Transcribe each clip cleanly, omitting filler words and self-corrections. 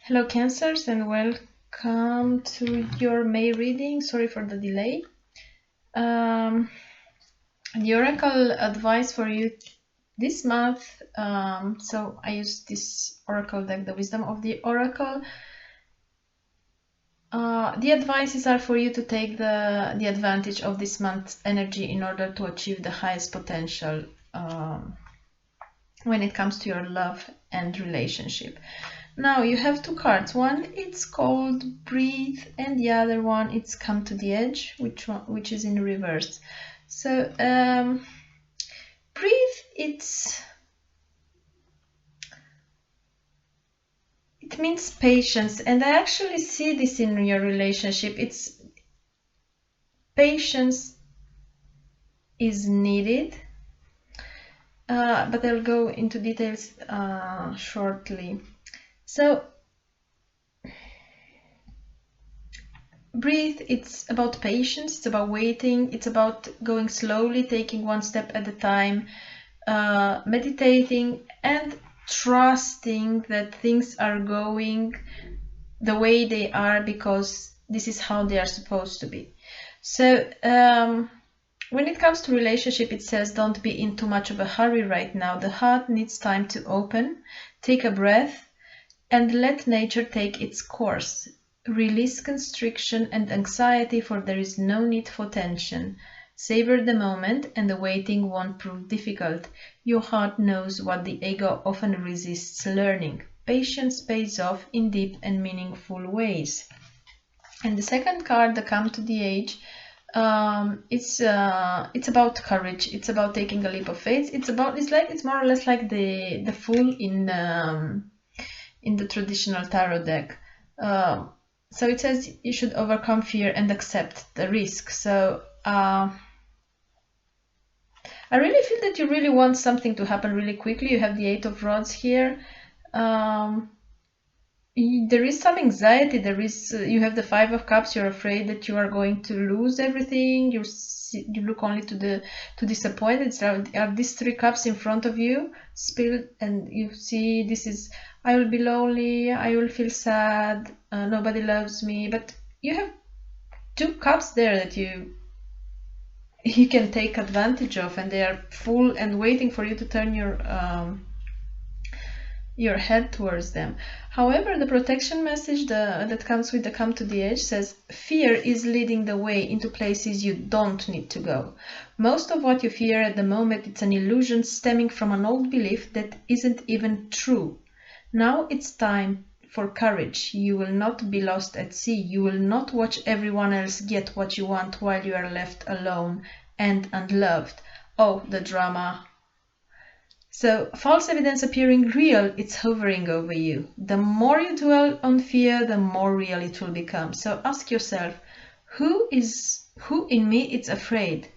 Hello Cancers and welcome to your May reading. Sorry for the delay. The oracle advice for you this month, so I use this oracle deck, the Wisdom of the Oracle. The advices are for you to take the advantage of this month's energy in order to achieve the highest potential when it comes to your love and relationship. Now you have two cards. One it's called Breathe, and the other one it's Come to the Edge, which is in reverse. So Breathe, it means patience, and I actually see this in your relationship. It's patience is needed, but I'll go into details shortly. So Breathe, it's about patience, it's about waiting, it's about going slowly, taking one step at a time, meditating and trusting that things are going the way they are because this is how they are supposed to be. So when it comes to relationship, it says don't be in too much of a hurry right now. The heart needs time to open, take a breath, and let nature take its course. Release constriction and anxiety, for there is no need for tension. Savor the moment, and the waiting won't prove difficult. Your heart knows what the ego often resists learning. Patience pays off in deep and meaningful ways. And the second card, the Come to the Edge, it's about courage. It's about taking a leap of faith. It's more or less like the Fool in the traditional tarot deck. So it says you should overcome fear and accept the risk. So I really feel that you really want something to happen really quickly. You have the Eight of Rods here. There is some anxiety. You have the Five of Cups. You're afraid that you are going to lose everything. You look only to disappointed. There are these three cups in front of you, spilled, and you see this is. I will be lonely. I will feel sad. Nobody loves me. But you have two cups there that you can take advantage of, and they are full and waiting for you to turn your head towards them. However, the protection message that comes with the Come to the Edge says fear is leading the way into places you don't need to go. Most of what you fear at the moment, it's an illusion stemming from an old belief that isn't even true. Now it's time for courage. You will not be lost at sea. You will not watch everyone else get what you want while you are left alone and unloved. Oh, the drama. So, false evidence appearing real, it's hovering over you. The more you dwell on fear, the more real it will become. So ask yourself, who in me is afraid?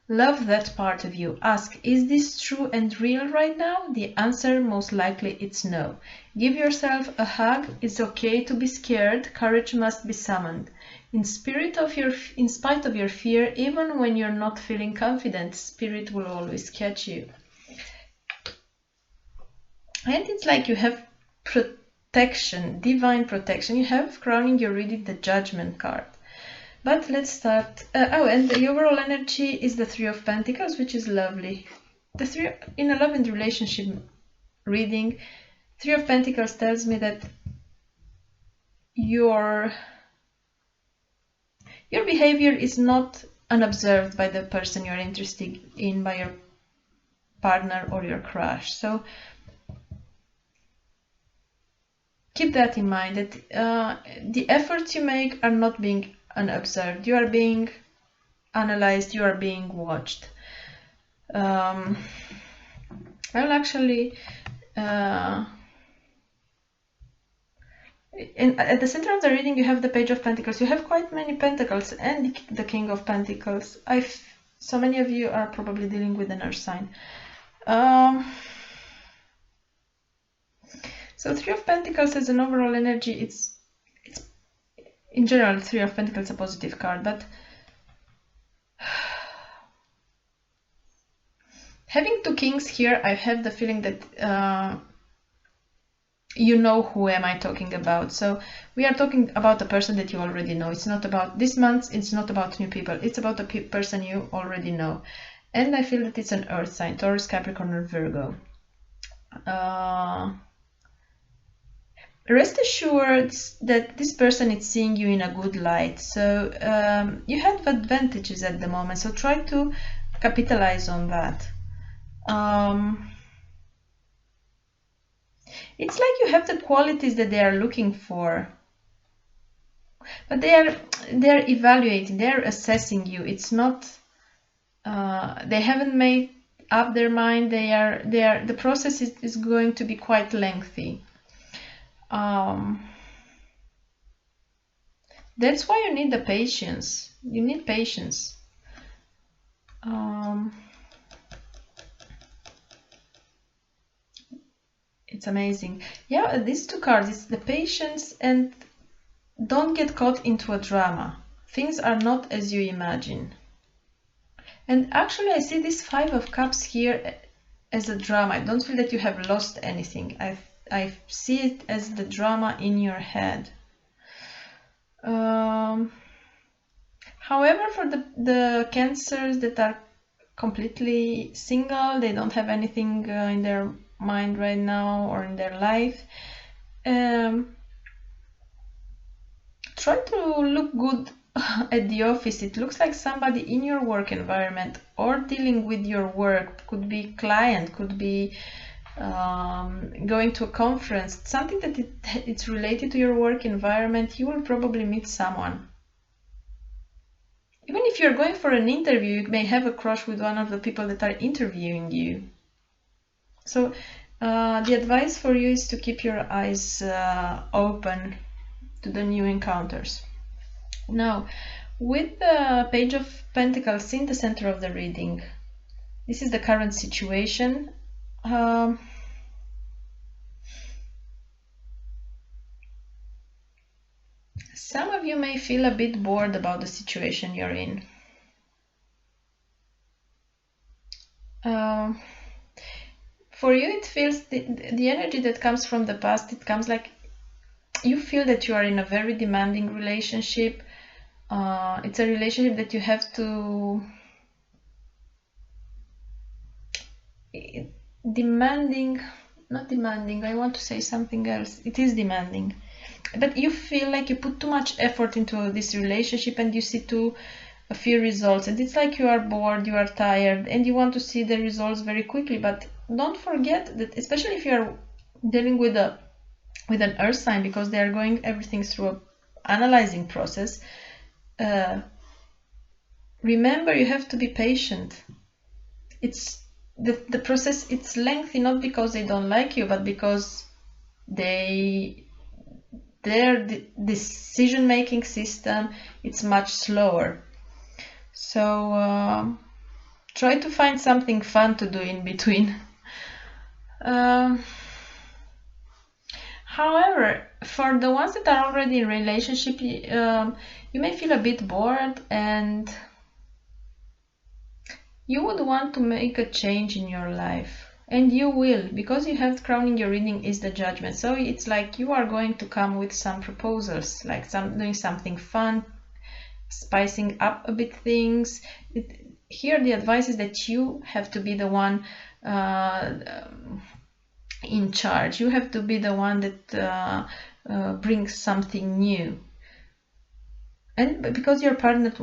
Love that part of you. Ask, is this true and real right now? The answer, most likely, it's no. Give yourself a hug. It's okay to be scared. Courage must be summoned. In spite of your fear, even when you're not feeling confident, spirit will always catch you. And it's like you have protection, divine protection. You have crowning your reading the Judgment card. But let's start. And the overall energy is the Three of Pentacles, which is lovely. In a love and relationship reading, Three of Pentacles tells me that your behavior is not unobserved by the person you're interested in, by your partner or your crush. So keep that in mind, that the efforts you make are not being unobserved. You are being analyzed, you are being watched. Well, actually, and at the center of the reading you have the Page of Pentacles. You have quite many pentacles and the King of Pentacles. So many of you are probably dealing with an earth sign. So Three of Pentacles as an overall energy, it's in general, Three of Pentacles is a positive card, but having two kings here, I have the feeling that you know who am I talking about. So we are talking about a person that you already know. It's not about this month, it's not about new people, it's about a person you already know. And I feel that it's an earth sign, Taurus, Capricorn, or Virgo. Rest assured that this person is seeing you in a good light. So you have advantages at the moment, so try to capitalize on that. It's like you have the qualities that they are looking for, but they're evaluating, they're assessing you. It's not they haven't made up their mind. The process is going to be quite lengthy. That's why you need the patience. You need patience. It's amazing. Yeah, these two cards, it's the patience, and don't get caught into a drama. Things are not as you imagine. And actually, I see this Five of Cups here as a drama. I don't feel that you have lost anything. I see it as the drama in your head. However, for the Cancers that are completely single, they don't have anything in their mind right now or in their life, try to look good at the office. It looks like somebody in your work environment or dealing with your work, could be client, could be going to a conference, something that it's related to your work environment. You will probably meet someone. Even if you're going for an interview, you may have a crush with one of the people that are interviewing you. So the advice for you is to keep your eyes open to the new encounters. Now, with the Page of Pentacles in the center of the reading, this is the current situation. Some of you may feel a bit bored about the situation you're in. For you, it feels the energy that comes from the past, it comes like you feel that you are in a very demanding relationship. It's a relationship that you have to... not demanding, I want to say something else. It is demanding. But you feel like you put too much effort into this relationship and you see a few results. And it's like you are bored, you are tired, and you want to see the results very quickly. But don't forget that, especially if you are dealing with an earth sign, because they are going everything through an analyzing process, remember, you have to be patient. It's the process, it's lengthy, not because they don't like you, but because their decision-making system, it's much slower. So try to find something fun to do in between. However, for the ones that are already in relationship, you may feel a bit bored and you would want to make a change in your life. And you will, because you have crowning your reading is the Judgment. So it's like you are going to come with some proposals, like doing something fun, spicing up a bit things. Here the advice is that you have to be the one in charge. You have to be the one that brings something new. And because your partner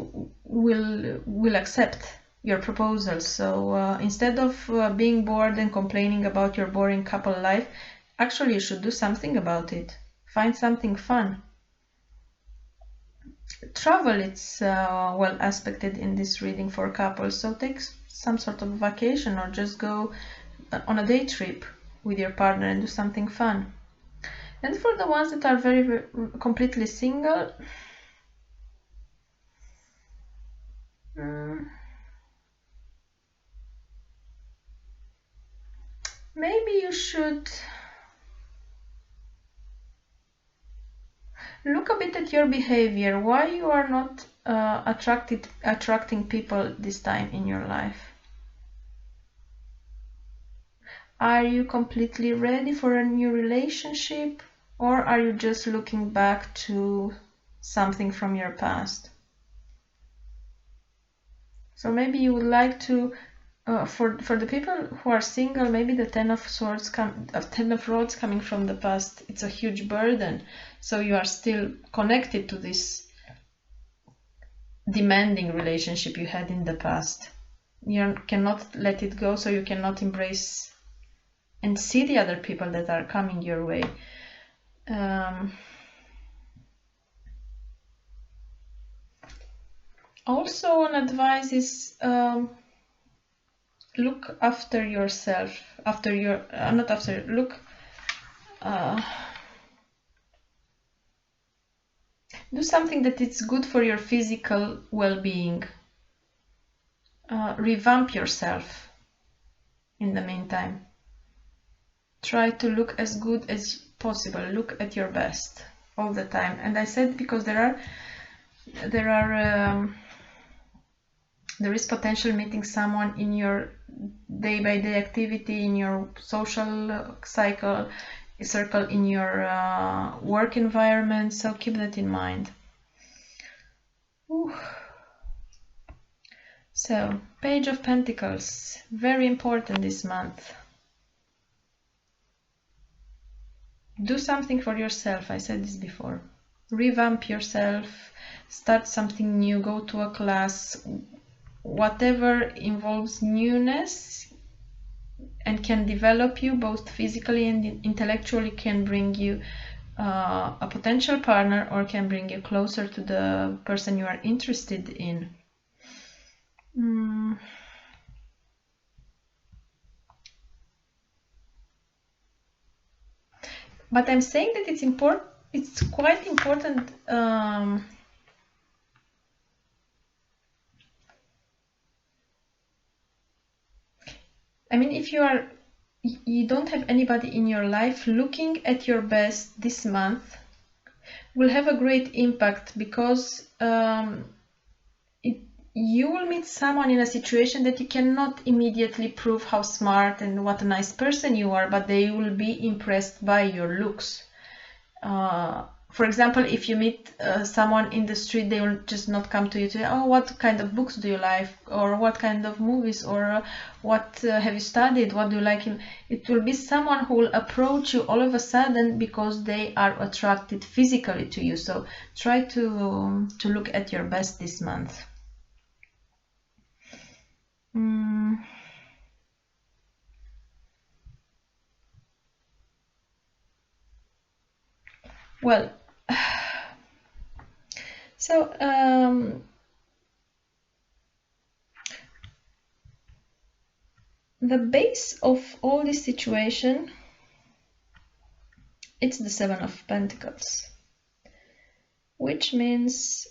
will accept your proposal. So instead of being bored and complaining about your boring couple life, actually you should do something about it. Find something fun. Travel, it's well aspected in this reading for couples, so take some sort of vacation or just go on a day trip with your partner and do something fun. And for the ones that are very completely single, maybe you should look a bit at your behavior, why you are not attracting people this time in your life. Are you completely ready for a new relationship, or are you just looking back to something from your past? So maybe you would like to, for the people who are single, maybe the Ten of Swords Ten of Rods coming from the past, it's a huge burden. So you are still connected to this demanding relationship you had in the past. You cannot let it go, so you cannot embrace and see the other people that are coming your way. Also, an advice is look after yourself. Do something that is good for your physical well-being. Revamp yourself in the meantime. Try to look as good as possible. Look at your best all the time. And I said because there is potential meeting someone in your day-by-day activity, in your social circle, in your work environment. So keep that in mind. Ooh. So, Page of Pentacles, very important this month. Do something for yourself, I said this before. Revamp yourself, start something new, go to a class, whatever involves newness and can develop you both physically and intellectually, can bring you a potential partner or can bring you closer to the person you are interested in. But I'm saying that it's important. It's quite important. I mean, if you don't have anybody in your life, looking at your best this month will have a great impact, because you will meet someone in a situation that you cannot immediately prove how smart and what a nice person you are, but they will be impressed by your looks. For example, if you meet someone in the street, they will just not come to you to say, oh, what kind of books do you like, or what kind of movies, or what have you studied, what do you like. It will be someone who will approach you all of a sudden because they are attracted physically to you. So try to look at your best this month. Well, so the base of all this situation, it's the Seven of Pentacles, which means,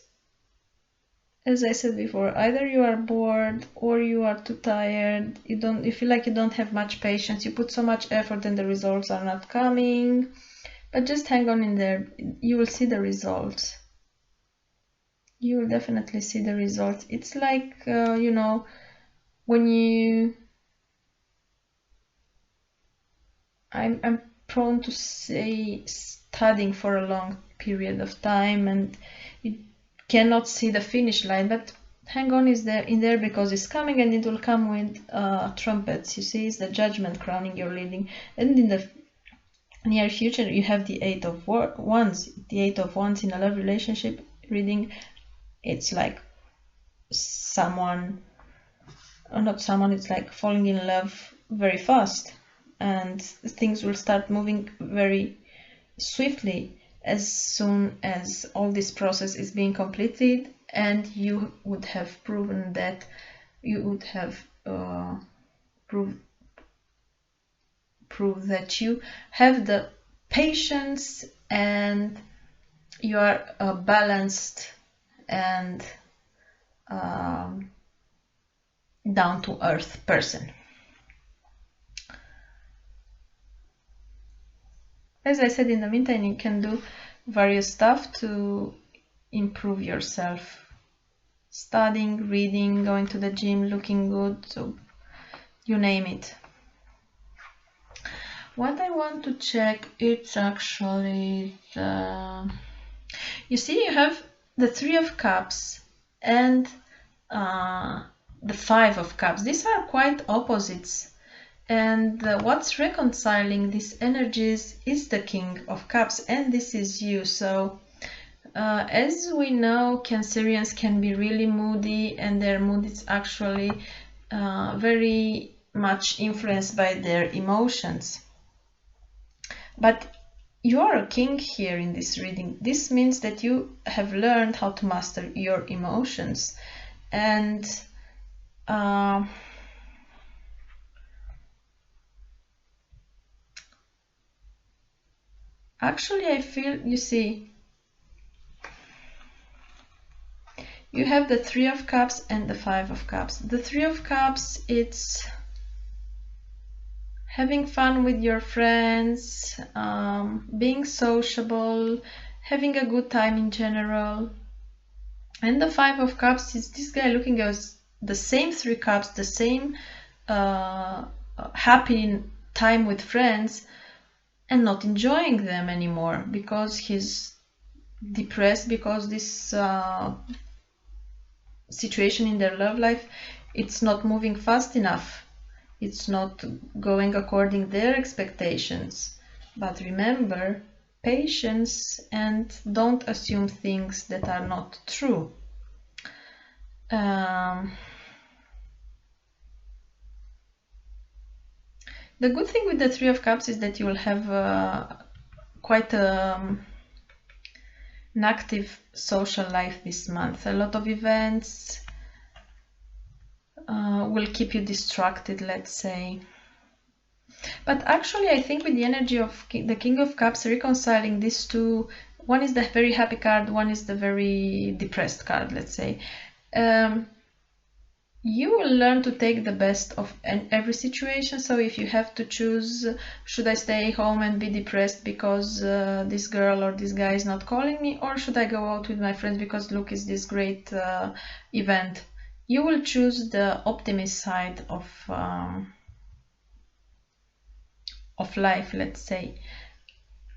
as I said before, either you are bored or you are too tired, you feel like you don't have much patience, you put so much effort and the results are not coming. But just hang on in there, you will see the results. You will definitely see the results. It's like, when I'm prone to say studying for a long period of time and you cannot see the finish line, but hang on in there because it's coming, and it will come with trumpets. You see, it's the Judgment crowning your leading, and in the near future you have the Eight of Wands. The Eight of Wands in a love relationship reading, it's like it's like falling in love very fast, and things will start moving very swiftly as soon as all this process is being completed, and you would have proven that you would have prove that you have the patience and you are a balanced and down-to-earth person. As I said, in the meantime, you can do various stuff to improve yourself. Studying, reading, going to the gym, looking good, so you name it. What I want to check, it's actually the... You see, you have the Three of Cups and the Five of Cups. These are quite opposites. And what's reconciling these energies is the King of Cups, and this is you. So, as we know, Cancerians can be really moody, and their mood is actually very much influenced by their emotions. But you are a king here in this reading. This means that you have learned how to master your emotions. And actually, I feel, you see, you have the Three of Cups and the Five of Cups. The Three of Cups, it's having fun with your friends, being sociable, having a good time in general. And the Five of Cups is this guy looking at the same Three Cups, the same happy time with friends, and not enjoying them anymore because he's depressed, because this situation in their love life, it's not moving fast enough. It's not going according their expectations. But remember, patience, and don't assume things that are not true. The good thing with the Three of Cups is that you will have quite an active social life this month. A lot of events will keep you distracted, let's say. But actually, I think with the energy of the King of Cups, reconciling these two, one is the very happy card, one is the very depressed card, let's say. You will learn to take the best of every situation. So if you have to choose, should I stay home and be depressed because this girl or this guy is not calling me, or should I go out with my friends because look, it's this great event? You will choose the optimist side of life, let's say.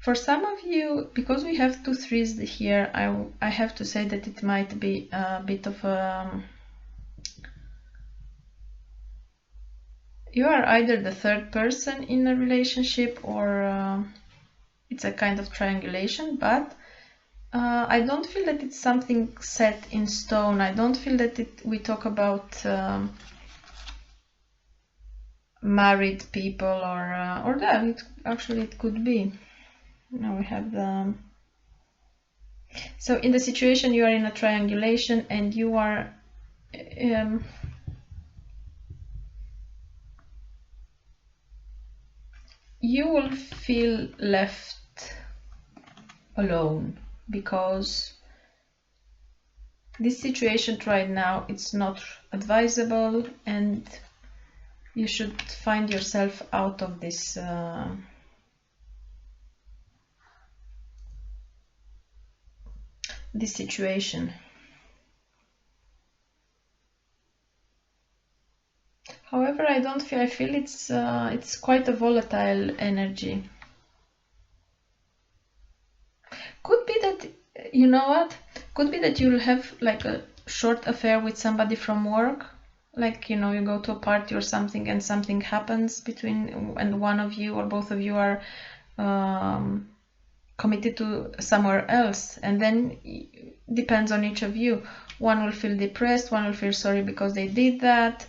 For some of you, because we have two threes here, I have to say that it might be a bit of a... You are either the third person in a relationship, or it's a kind of triangulation, but I don't feel that it's something set in stone. I don't feel that we talk about married people, or that actually it could be. Now we have the... So in the situation, you are in a triangulation, and you are you will feel left alone, because this situation right now, it's not advisable, and you should find yourself out of this this situation. However, I feel it's quite a volatile energy. Could be that, you know what? Could be that you'll have like a short affair with somebody from work. Like, you know, you go to a party or something and something happens between, and one of you or both of you are committed to somewhere else, and then depends on each of you. One will feel depressed, one will feel sorry because they did that.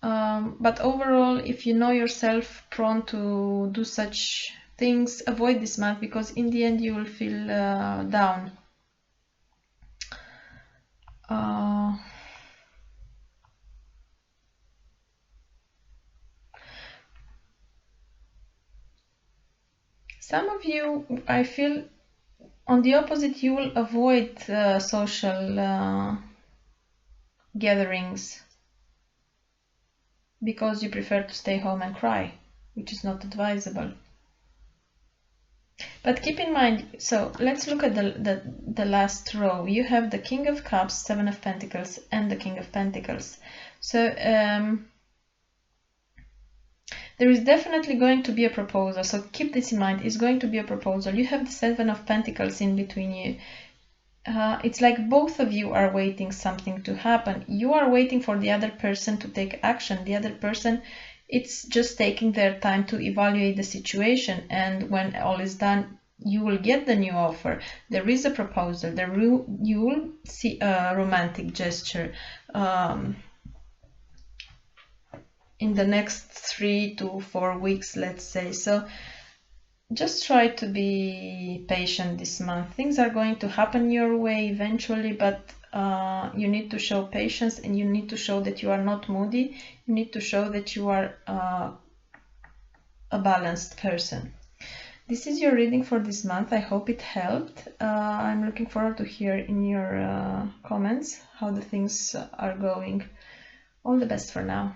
But overall, if you know yourself prone to do such things, avoid this month, because in the end you will feel down. Some of you, I feel, on the opposite, you will avoid social gatherings because you prefer to stay home and cry, which is not advisable. But keep in mind, so let's look at the last row. You have the King of Cups, Seven of Pentacles, and the King of Pentacles. So There is definitely going to be a proposal, so keep this in mind. It's going to be a proposal. You have the Seven of Pentacles in between you. It's like both of you are waiting something to happen. You are waiting for the other person to take action. The other person, it's just taking their time to evaluate the situation, and when all is done, you will get the new offer. There is a proposal. You will see a romantic gesture in the next 3 to 4 weeks, let's say. So just try to be patient this month. Things are going to happen your way eventually, but you need to show patience, and you need to show that you are not moody. You need to show that you are a balanced person. This is your reading for this month. I hope it helped. I'm looking forward to hear in your comments how the things are going. All the best for now.